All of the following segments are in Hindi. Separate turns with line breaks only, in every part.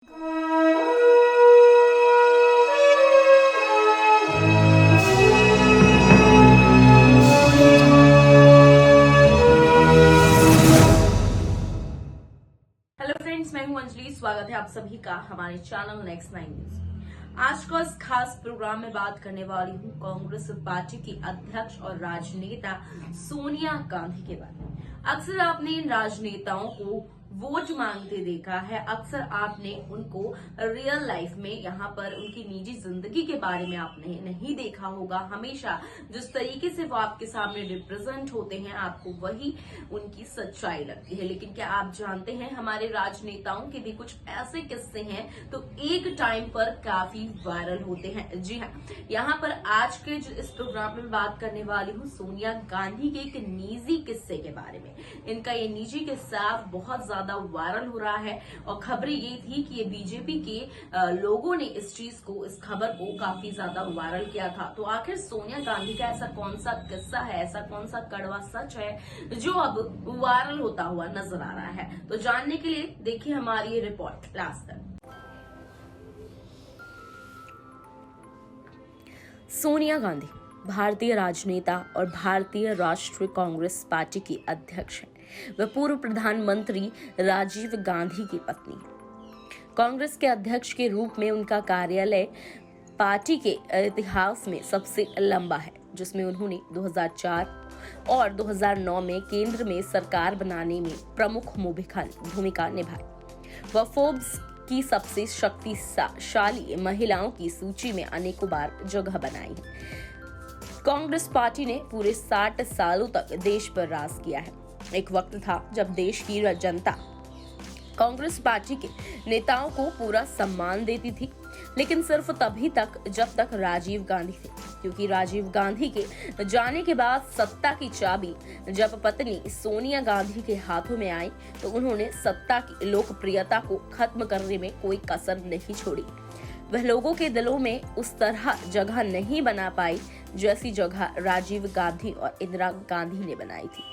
हेलो फ्रेंड्स, मैं हूं अंजलि। स्वागत है आप सभी का हमारे चैनल नेक्स्ट 9 न्यूज। आज का इस खास प्रोग्राम में बात करने वाली हूं कांग्रेस पार्टी की अध्यक्ष और राजनेता सोनिया गांधी के बारे में। अक्सर आपने इन राजनेताओं को वोट मांगते देखा है, अक्सर आपने उनको रियल लाइफ में यहाँ पर उनकी निजी जिंदगी के बारे में आपने नहीं देखा होगा। हमेशा जिस तरीके से वो आपके सामने रिप्रेजेंट होते हैं, आपको वही उनकी सच्चाई लगती है। लेकिन क्या आप जानते हैं, हमारे राजनेताओं के भी कुछ ऐसे किस्से हैं तो एक टाइम पर काफी वायरल होते हैं। जी हाँ, यहाँ पर आज के इस प्रोग्राम में बात करने वाली हूँ सोनिया गांधी के एक निजी किस्से के बारे में। इनका ये निजी किस्सा बहुत ज्यादा वायरल हो रहा है और खबरें ये थी कि ये बीजेपी के लोगों ने इस खबर को काफी ज्यादा वायरल किया था। तो आखिर सोनिया गांधी का ऐसा कौन सा किस्सा है, ऐसा कौन सा कड़वा सच है जो अब वायरल होता हुआ नजर आ रहा है? तो जानने के लिए देखिए हमारी ये रिपोर्ट लास्ट तक। सोनिया गांधी भारतीय राजनेता और भारतीय राष्ट्रीय कांग्रेस पार्टी की अध्यक्ष हैं। वह पूर्व प्रधानमंत्री राजीव गांधी की पत्नी है। कांग्रेस के अध्यक्ष के रूप में उनका कार्यालय पार्टी के इतिहास में सबसे लंबा है, जिसमें उन्होंने 2004 और 2009 में केंद्र में सरकार बनाने में प्रमुख भूमिका निभाई। वह फोर्ब्स की सबसे शक्तिशाली महिलाओं की सूची में अनेकों बार जगह बनाई है। कांग्रेस पार्टी ने पूरे 60 सालों तक देश पर राज किया है। एक वक्त था जब देश की जनता कांग्रेस पार्टी के नेताओं को पूरा सम्मान देती थी, लेकिन सिर्फ तभी तक जब तक राजीव गांधी थे, क्योंकि राजीव गांधी के जाने के बाद सत्ता की चाबी जब पत्नी सोनिया गांधी के हाथों में आई तो उन्होंने सत्ता की लोकप्रियता को खत्म करने में कोई कसर नहीं छोड़ी। वह लोगों के दिलों में उस तरह जगह नहीं बना पाई जैसी जगह राजीव गांधी और इंदिरा गांधी ने बनाई थी।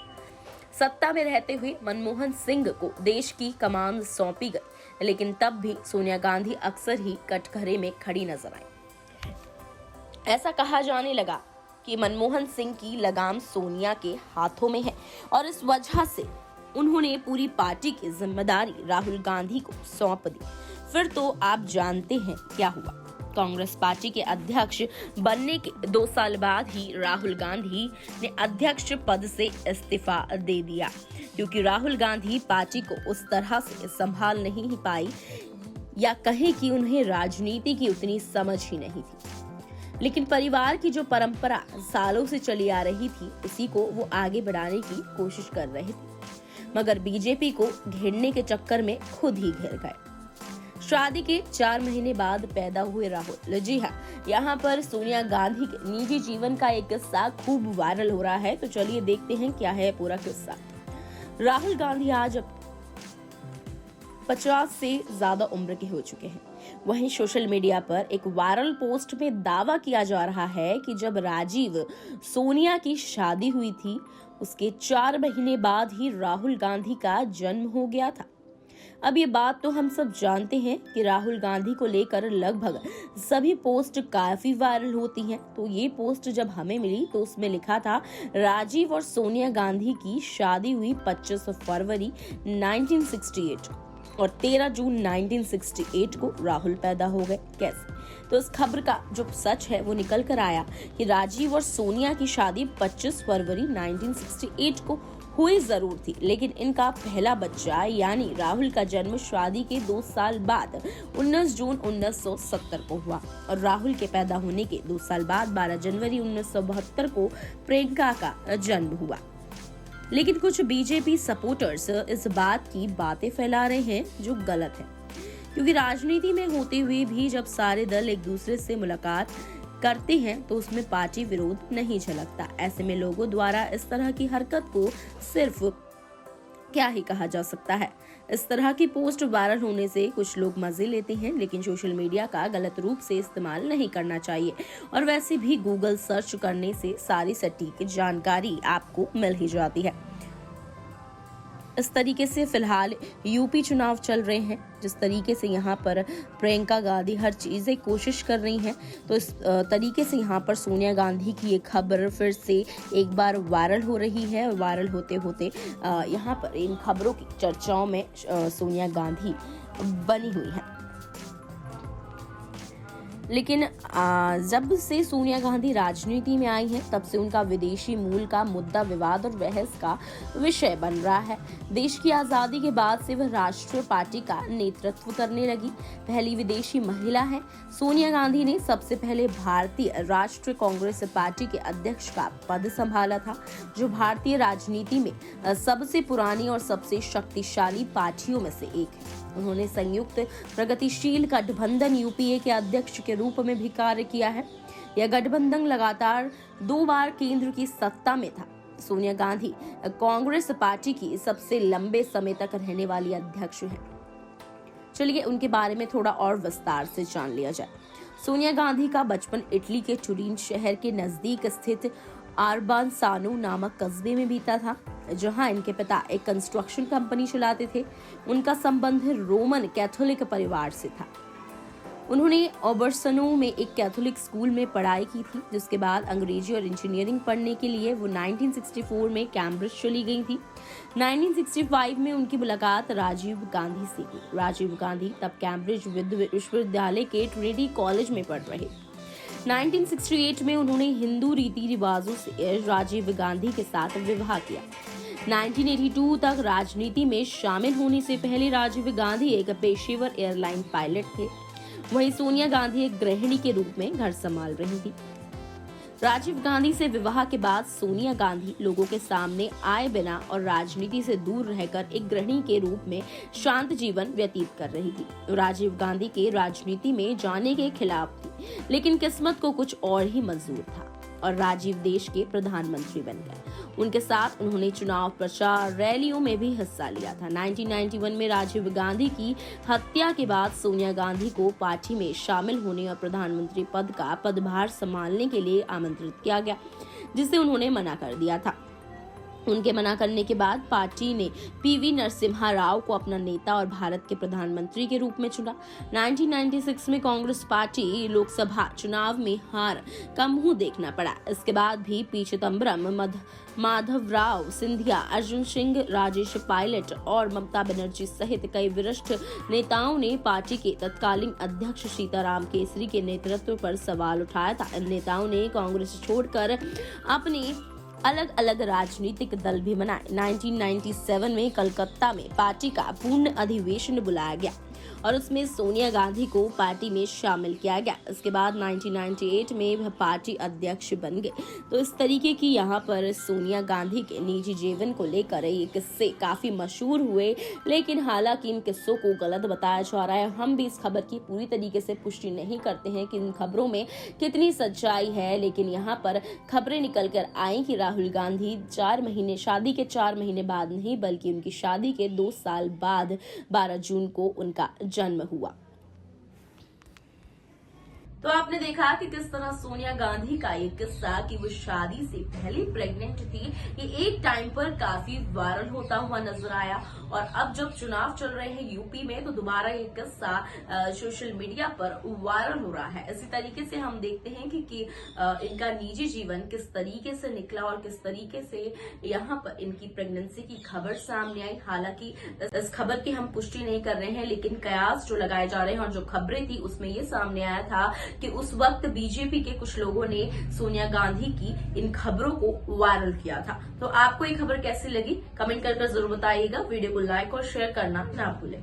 सत्ता में रहते हुए मनमोहन सिंह को देश की कमान सौंपी गई, लेकिन तब भी सोनिया गांधी अक्सर ही कटघरे में खड़ी नजर आई। ऐसा कहा जाने लगा कि मनमोहन सिंह की लगाम सोनिया के हाथों में है और इस वजह से उन्होंने पूरी पार्टी की जिम्मेदारी राहुल गांधी को सौंप दी। फिर तो आप जानते हैं क्या हुआ। कांग्रेस पार्टी के अध्यक्ष बनने के 2 साल बाद ही राहुल गांधी ने अध्यक्ष पद से इस्तीफा दे दिया, क्योंकि राहुल गांधी पार्टी को उस तरह से संभाल नहीं पाई, या कहें कि उन्हें राजनीति की उतनी समझ ही नहीं थी। लेकिन परिवार की जो परंपरा सालों से चली आ रही थी, उसी को वो आगे बढ़ाने की कोशिश कर रहे थे, मगर बीजेपी को घेरने के चक्कर में खुद ही घिर गए। शादी के 4 महीने बाद पैदा हुए राहुल। जी हाँ, यहाँ पर सोनिया गांधी के निजी जीवन का एक किस्सा खूब वायरल हो रहा है। तो चलिए देखते हैं क्या है पूरा किस्सा। राहुल गांधी आज 50 से ज्यादा उम्र के हो चुके हैं। वहीं सोशल मीडिया पर एक वायरल पोस्ट में दावा किया जा रहा है कि जब राजीव सोनिया की शादी हुई थी, उसके 4 महीने बाद ही राहुल गांधी का जन्म हो गया था। अब ये बात तो हम सब जानते हैं कि राहुल गांधी को लेकर लगभग सभी पोस्ट काफी वायरल होती हैं। तो ये पोस्ट जब हमें मिली तो उसमें लिखा था, राजीव और सोनिया गांधी की शादी हुई 25 फरवरी 1968 और 13 जून 1968 को राहुल पैदा हो गए। कैसे? तो इस खबर का जो सच है वो निकल कर आया कि राजीव और सोनिया की शादी 25 फरवरी 1968 को हुई जरूर थी, लेकिन इनका पहला बच्चा यानी राहुल का जन्म शादी के 2 साल बाद 19 जून 1970 को हुआ और राहुल के पैदा होने के 2 साल बाद 12 जनवरी 1972 को प्रियंका का जन्म हुआ। लेकिन कुछ बीजेपी सपोर्टर्स इस बात की बातें फैला रहे हैं जो गलत है, क्योंकि राजनीति में होते हुए भी जब सारे दल एक दूसरे से मुलाकात करते हैं तो उसमें पार्टी विरोध नहीं झलकता। ऐसे में लोगों द्वारा इस तरह की हरकत को सिर्फ क्या ही कहा जा सकता है। इस तरह की पोस्ट वायरल होने से कुछ लोग मजे लेते हैं, लेकिन सोशल मीडिया का गलत रूप से इस्तेमाल नहीं करना चाहिए। और वैसे भी गूगल सर्च करने से सारी सटीक जानकारी आपको मिल ही जाती है। इस तरीके से फिलहाल यूपी चुनाव चल रहे हैं, जिस तरीके से यहाँ पर प्रियंका गांधी हर चीज़ें कोशिश कर रही हैं, तो इस तरीके से यहाँ पर सोनिया गांधी की ये खबर फिर से एक बार वायरल हो रही है। और वायरल होते होते यहाँ पर इन खबरों की चर्चाओं में सोनिया गांधी बनी हुई है। लेकिन जब से सोनिया गांधी राजनीति में आई हैं, तब से उनका विदेशी मूल का मुद्दा विवाद और बहस का विषय बन रहा है। देश की आजादी के बाद से वह राष्ट्रीय पार्टी का नेतृत्व करने लगी पहली विदेशी महिला है। सोनिया गांधी ने सबसे पहले भारतीय राष्ट्रीय कांग्रेस पार्टी के अध्यक्ष का पद संभाला था, जो भारतीय राजनीति में सबसे पुरानी और सबसे शक्तिशाली पार्टियों में से एक है। उन्होंने संयुक्त प्रगतिशील गठबंधन यूपीए के अध्यक्ष के रूप में भी कार्य किया है। यह गठबंधन लगातार 2 बार केंद्र की सत्ता में था। सोनिया गांधी कांग्रेस पार्टी की सबसे लंबे समय तक रहने वाली अध्यक्ष हैं। चलिए उनके बारे में थोड़ा और विस्तार से जान लिया जाए। सोनिया गांधी का बचपन इटली के टुरिन शहर के नजदीक स्थित आरबानसानो नामक कस्बे में बीता था, जहां इनके पिता एक कंस्ट्रक्शन कंपनी चलाते थे। उनका संबंध रोमन कैथोलिक परिवार से था। उन्होंने ओबर्सनो में एक कैथोलिक स्कूल में पढ़ाई की थी, जिसके बाद अंग्रेजी और इंजीनियरिंग पढ़ने के लिए वो 1964 में कैम्ब्रिज चली गई थी। 1965 में उनकी मुलाकात राजीव गांधी से हुई। राजीव गांधी तब कैम्ब्रिज विश्वविद्यालय के ट्रिनिटी कॉलेज में पढ़ रहे। 1968 में उन्होंने हिंदू रीति रिवाजों से राजीव गांधी के साथ विवाह किया। 1982 तक राजनीति में शामिल होने से पहले राजीव गांधी एक पेशेवर एयरलाइन पायलट थे। वहीं सोनिया गांधी एक गृहिणी के रूप में घर संभाल रही थी। राजीव गांधी से विवाह के बाद सोनिया गांधी लोगों के सामने आए बिना और राजनीति से दूर रहकर एक गृहिणी के रूप में शांत जीवन व्यतीत कर रही थी। राजीव गांधी के राजनीति में जाने के खिलाफ थी, लेकिन किस्मत को कुछ और ही मंजूर था और राजीव देश के प्रधानमंत्री बन गए। उनके साथ उन्होंने चुनाव प्रचार रैलियों में भी हिस्सा लिया था। 1991 में राजीव गांधी की हत्या के बाद सोनिया गांधी को पार्टी में शामिल होने और प्रधानमंत्री पद का पदभार संभालने के लिए आमंत्रित किया गया, जिसे उन्होंने मना कर दिया था। उनके मना करने के बाद पार्टी ने पीवी नरसिम्हा राव को अपना नेता और भारत के प्रधानमंत्री के रूप में चुना। 1996 में कांग्रेस पार्टी लोकसभा चुनाव में हार का मुंह देखना पड़ा। इसके बाद भी पी चिदम्बरम, माधवराव सिंधिया, अर्जुन सिंह, राजेश पायलट और ममता बनर्जी सहित कई वरिष्ठ नेताओं ने पार्टी के तत्कालीन अध्यक्ष सीताराम केसरी के नेतृत्व पर सवाल उठाया था। इन नेताओं ने कांग्रेस छोड़कर अपने अलग अलग राजनीतिक दल भी बनाए। 1997 में कलकत्ता में पार्टी का पूर्ण अधिवेशन बुलाया गया और उसमें सोनिया गांधी को पार्टी में शामिल किया गया। इसके बाद 1998 में वह पार्टी अध्यक्ष बन गए। तो इस तरीके की यहाँ पर सोनिया गांधी के निजी जीवन को लेकर ये किस्से काफी मशहूर हुए, लेकिन हालांकि इन किस्सों को गलत बताया जा रहा है। हम भी इस खबर की पूरी तरीके से पुष्टि नहीं करते हैं कि इन खबरों में कितनी सच्चाई है, लेकिन यहाँ पर खबरें निकल कर आई कि राहुल गांधी शादी के 4 महीने बाद नहीं, बल्कि उनकी शादी के 2 साल बाद 12 जून को उनका जन्म हुआ। तो आपने देखा कि किस तरह सोनिया गांधी का ये किस्सा कि वो शादी से पहले प्रेग्नेंट थी, ये एक टाइम पर काफी वायरल होता हुआ नजर आया। और अब जब चुनाव चल रहे हैं यूपी में, तो दोबारा ये किस्सा सोशल मीडिया पर वायरल हो रहा है। इसी तरीके से हम देखते हैं कि इनका निजी जीवन किस तरीके से निकला और किस तरीके से यहाँ पर इनकी प्रेगनेंसी की खबर सामने आई। हालांकि इस खबर की हम पुष्टि नहीं कर रहे हैं, लेकिन कयास जो लगाए जा रहे हैं और जो खबरें थी उसमें ये सामने आया था कि उस वक्त बीजेपी के कुछ लोगों ने सोनिया गांधी की इन खबरों को वायरल किया था। तो आपको ये खबर कैसी लगी कमेंट करके जरूर बताइएगा। वीडियो को लाइक और शेयर करना ना भूलें।